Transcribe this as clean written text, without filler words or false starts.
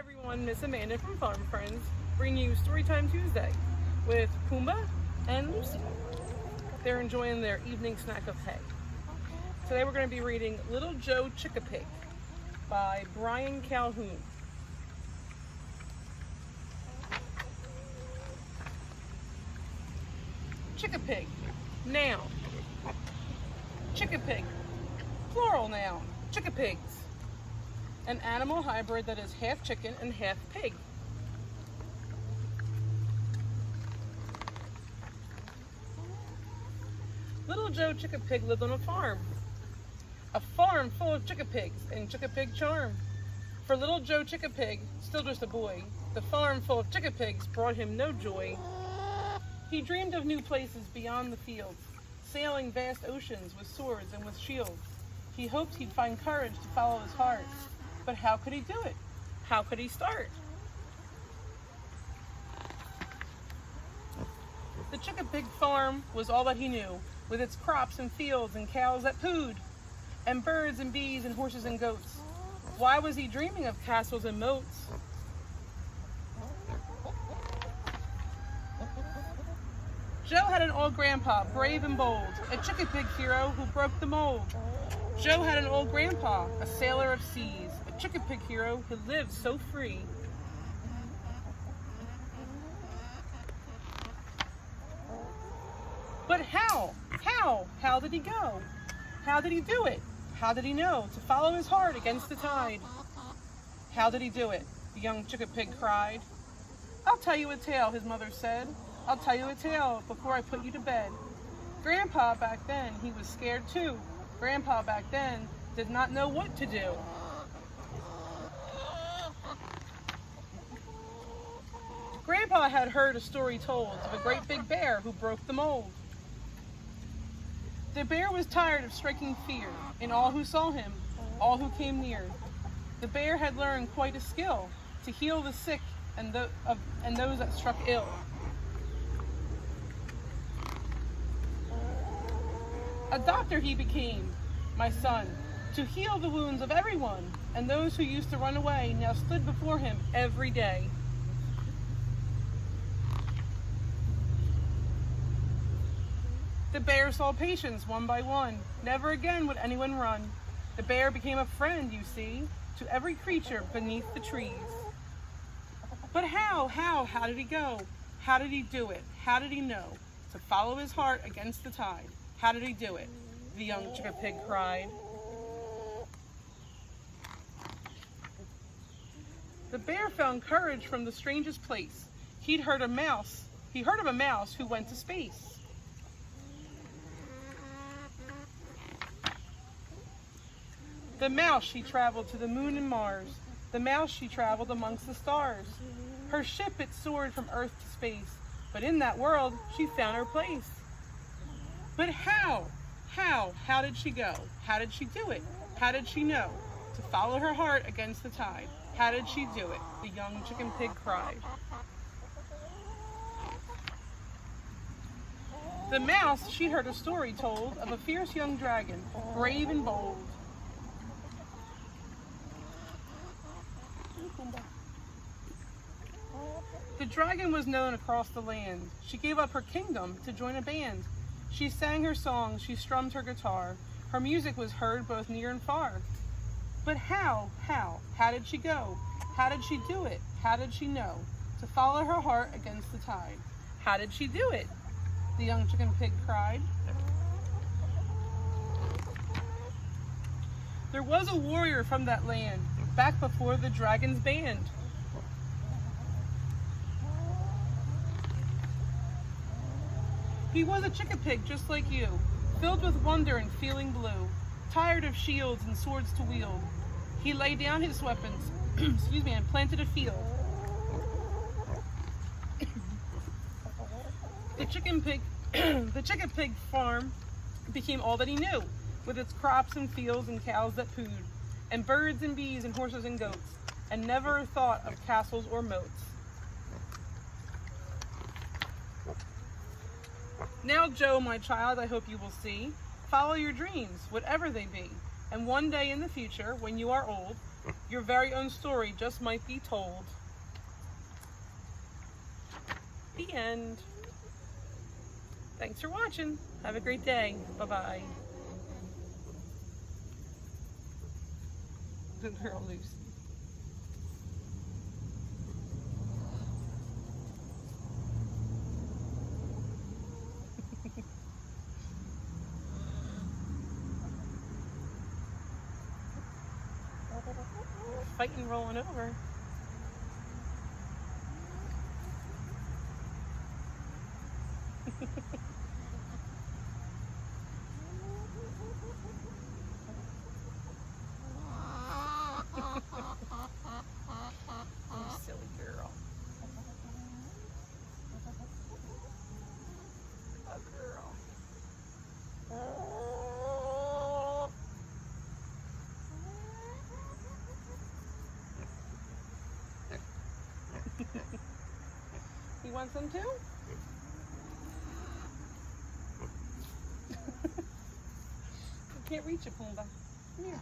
everyone, Miss Amanda from Farm Friends, bringing you Storytime Tuesday with Pumbaa and Lucy. They're enjoying their evening snack of hay. Today we're going to be reading Little Joe Chickapig by Brian Calhoun. Chickapig, noun. Chickapig, plural noun, chickapigs. An animal hybrid that is half chicken and half pig. Little Joe Chickapig lived on a farm full of chickapigs and chickapig charm. For little Joe Chickapig, still just a boy, the farm full of chickapigs brought him no joy. He dreamed of new places beyond the fields, sailing vast oceans with swords and with shields. He hoped he'd find courage to follow his heart. But how could he do it? How could he start? The Chickapig farm was all that he knew, with its crops and fields and cows that pooed, and birds and bees and horses and goats. Why was he dreaming of castles and moats? Joe had an old grandpa, brave and bold, a Chickapig hero who broke the mold. Joe had an old grandpa, a sailor of seas, a Chickapig hero who lived so free. But how did he go? How did he do it? How did he know to follow his heart against the tide? How did he do it? The young Chickapig cried. I'll tell you a tale, his mother said. I'll tell you a tale before I put you to bed. Grandpa back then, he was scared too. Grandpa back then did not know what to do. Grandpa had heard a story told of a great big bear who broke the mold. The bear was tired of striking fear in all who saw him, all who came near. The bear had learned quite a skill to heal the sick and those that struck ill. A doctor he became, my son, to heal the wounds of everyone, and those who used to run away now stood before him every day. The bear saw patients one by one. Never again would anyone run. The bear became a friend, you see, to every creature beneath the trees. But how did he go? How did he do it? How did he know to follow his heart against the tide? How did he do it? The young Chickapig cried. The bear found courage from the strangest place. He heard of a mouse who went to space. The mouse, she traveled to the moon and Mars. The mouse, she traveled amongst the stars. Her ship, it soared from Earth to space. But in that world, she found her place. But how did she go? How did she do it? How did she know to follow her heart against the tide? How did she do it? The young Chickapig cried. The mouse, she heard a story told of a fierce young dragon, brave and bold. The dragon was known across the land. She gave up her kingdom to join a band. She sang her songs, she strummed her guitar. Her music was heard both near and far. But how did she go? How did she do it? How did she know to follow her heart against the tide? How did she do it? The young Chickapig cried. There was a warrior from that land, back before the dragon's band. He was a Chickapig just like you, filled with wonder and feeling blue, tired of shields and swords to wield. He laid down his weapons, and planted a field. The Chickapig farm became all that he knew, with its crops and fields and cows that pooed, and birds and bees and horses and goats, and never a thought of castles or moats. Now, Joe, my child, I hope you will see, follow your dreams, whatever they be, and one day in the future, when you are old, Your very own story just might be told. The end. Thanks for watching. Have a great day. Bye-bye. The girl Lucy. Fighting rolling over. You silly girl. A girl. You want some too? You can't reach it, Pumbaa. Come here.